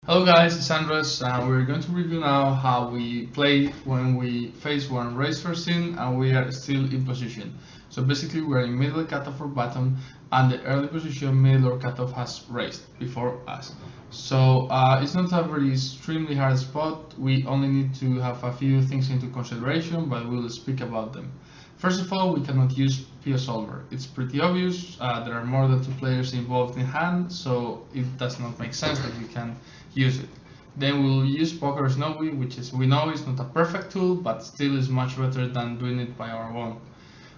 Hello guys, it's Andres, and we're going to review now how we play when we face one race first in and we are still in position. So basically we're in middle cutoff or bottom, and the early position middle or cutoff has raced before us. So it's not a very extremely hard spot. We only need to have a few things into consideration, but we'll speak about them. First of all, we cannot use PO Solver. It's pretty obvious. There are more than two players involved in hand, so it does not make sense that we can use it. Then we'll use Poker Snowy, which is, we know is not a perfect tool, but still is much better than doing it by our own.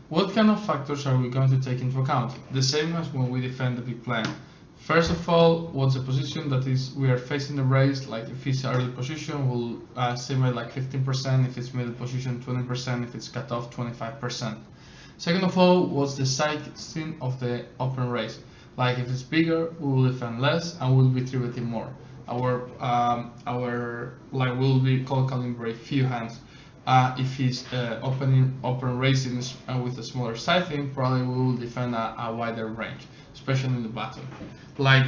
What kind of factors are we going to take into account? The same as when we defend the big blind. First of all, what's the position that is we are facing the race? Like if it's early position, we'll estimate like 15%. If it's middle position, 20%. If it's cut off, 25%. Second of all, what's the sizing of the open race? Like if it's bigger, we will defend less and we'll be 3-betting more. Like we'll be calling very few hands. If he's open racing with a smaller sizing, probably we will defend a wider range, especially in the bottom. Like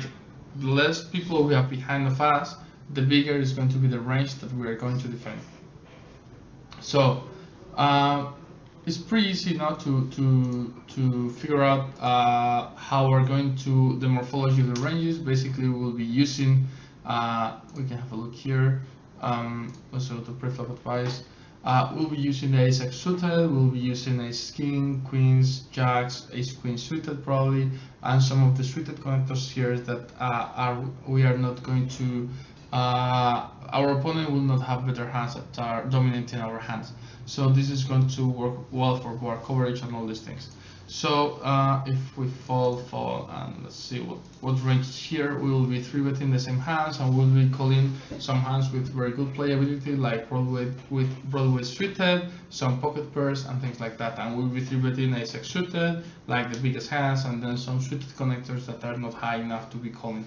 the less people we have behind of us, the bigger is going to be the range that we are going to defend. So it's pretty easy now to figure out how we're going to the morphology of the ranges. Basically, we'll be using we can have a look here. Let's go to pre-flop advice. We'll be using the ace-x suited, we'll be using ace-king, queens, jacks, ace-queen suited probably, and some of the suited connectors here that we are not going to, our opponent will not have better hands that are dominating our hands. So this is going to work well for board coverage and all these things. So if we fall, and let's see what range here, we will be 3-betting the same hands, and we'll be calling some hands with very good playability, like Broadway suited, some pocket pairs, and things like that. And we'll be 3-betting ace-x suited, like the biggest hands, and then some suited connectors that are not high enough to be calling.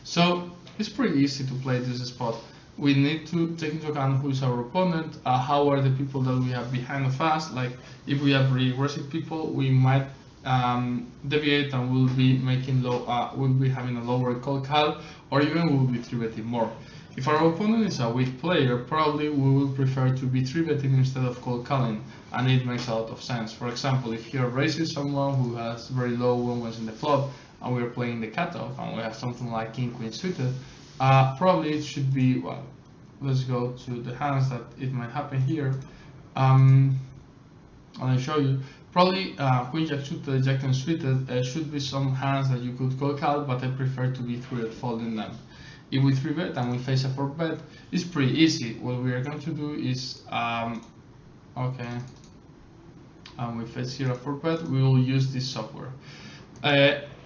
So it's pretty easy to play this spot. We need to take into account who is our opponent, how are the people that we have behind of us. Like if we have really aggressive people, we might deviate and we'll be making we'll be having a lower call cal, or even we'll be 3-betting more. If our opponent is a weak player, probably we will prefer to be 3-betting instead of call calling, and it makes a lot of sense. For example, if here raises someone who has very low win-wins in the flop, and we're playing the cutoff, and we have something like king-queen suited, probably it should be, well, let's go to the hands that it might happen here. And I'll show you. Probably queen jack suited, jack 10 suited should be some hands that you could call cal, but I prefer to be 3-bet folding them. If we 3-bet and we face a 4-bet, it's pretty easy. What we are going to do is, okay, and we face here a 4-bet, we will use this software.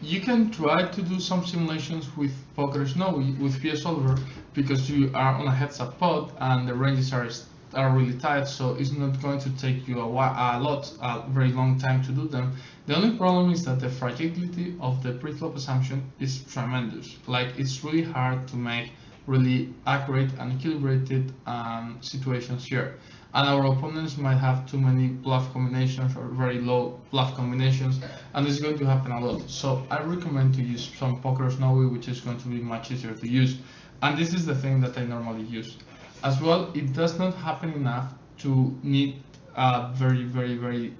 You can try to do some simulations with Poker Snowy, with PO Solver, because you are on a heads-up pot and the ranges are really tight, so it's not going to take you a very long time to do them. The only problem is that the fragility of the pre-flop assumption is tremendous. Like it's really hard to make really accurate and equilibrated situations here. And our opponents might have too many bluff combinations or very low bluff combinations, and it's going to happen a lot. So I recommend to use some Poker Snowy, which is going to be much easier to use. And this is the thing that I normally use. As well, it does not happen enough to need very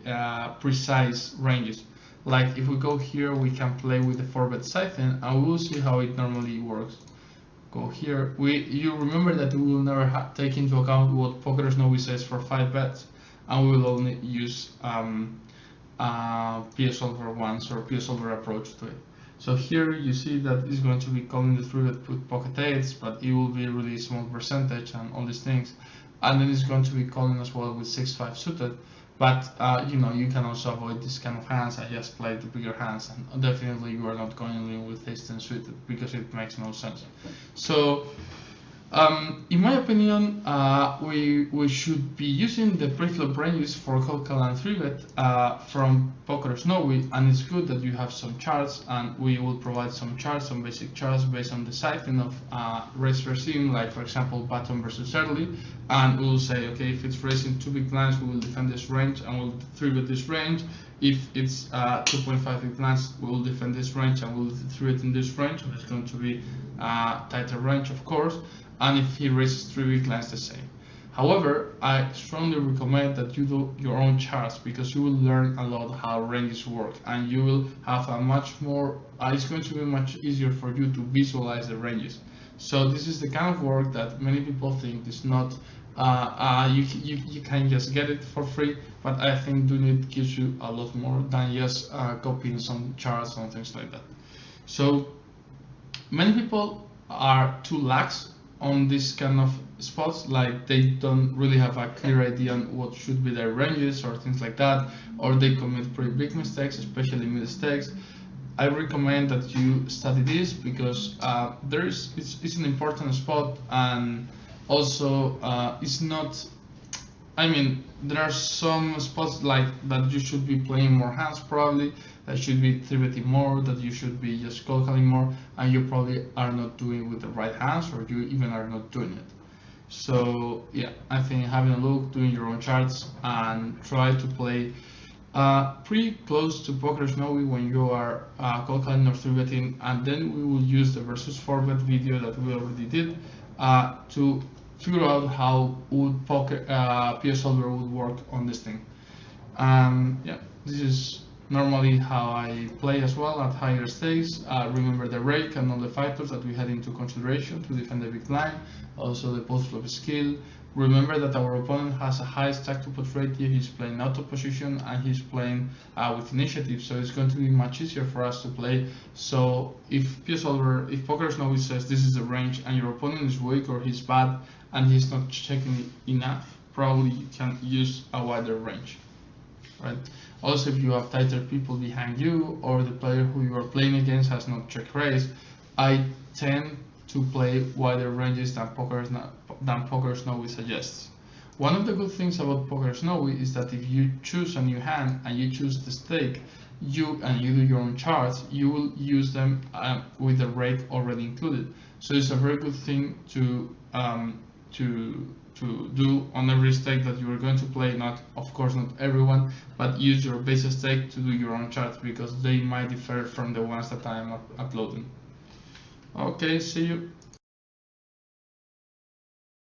precise ranges. Like if we go here, we can play with the 4-bet sizing, and we will see how it normally works. Go here. You remember that we will never take into account what Poker Snowy says for 5 bets, and we will only use PO Solver once or PO Solver approach to it. So here you see that it's going to be calling the 3-bet with pocket 8s, but it will be a really small percentage and all these things. And then it's going to be calling as well with 6-5 suited. But you know, you can also avoid this kind of hands. I just play the bigger hands, and definitely you are not going in with ace-10 suited because it makes no sense. So in my opinion, we should be using the pre-flop ranges for call cal and 3-bet from Poker Snowy, and it's good that you have some charts, and we will provide some charts, some basic charts based on the sizing of raise first in, like for example bottom versus early, and we will say, okay, if it's raising 2 big blinds, we will defend this range and we'll 3-bet this range. If it's 2.5 big blinds, we will defend this range and we'll 3-bet in this range, and it's going to be tighter range, of course, and if he raises 3 big blinds, the same. However, I strongly recommend that you do your own charts, because you will learn a lot how ranges work, and you will have a much more, it's going to be much easier for you to visualize the ranges. So this is the kind of work that many people think is not, you can just get it for free, but I think doing it gives you a lot more than just copying some charts and things like that. So many people are too lax on this kind of spots, like they don't really have a clear idea on what should be their ranges or things like that, or they commit pretty big mistakes, especially mid stakes. I recommend that you study this, because it's an important spot, and also it's not, I mean, there are some spots like that you should be playing more hands, probably that should be 3-betting more, that you should be just cold calling more, and you probably are not doing with the right hands, or you even are not doing it. So yeah, I think having a look, doing your own charts, and try to play pretty close to Poker Snowy when you are cold calling or 3-betting, and then we will use the versus 4-bet video that we already did to figure out how would PS Solver would work on this thing. Yeah, this is normally how I play as well at higher stakes. Remember the rake and all the factors that we had into consideration to defend the big line, also the post-flop skill. Remember that our opponent has a high stack to pot ratio, he's playing out of position, and he's playing with initiative, so it's going to be much easier for us to play. So if Poker Snowy says this is the range, and your opponent is weak or he's bad and he's not checking enough, probably you can use a wider range, right? Also, if you have tighter people behind you, or the player who you are playing against has not check raised, I tend to play wider ranges than Poker Snowy suggests. One of the good things about Poker Snowy is that if you choose a new hand and you choose the stake, you do your own charts, you will use them with the rake already included. So it's a very good thing to do on every stake that you are going to play. Not, of course, not everyone, but use your base stake to do your own charts, because they might differ from the ones that I am uploading. Okay, see you.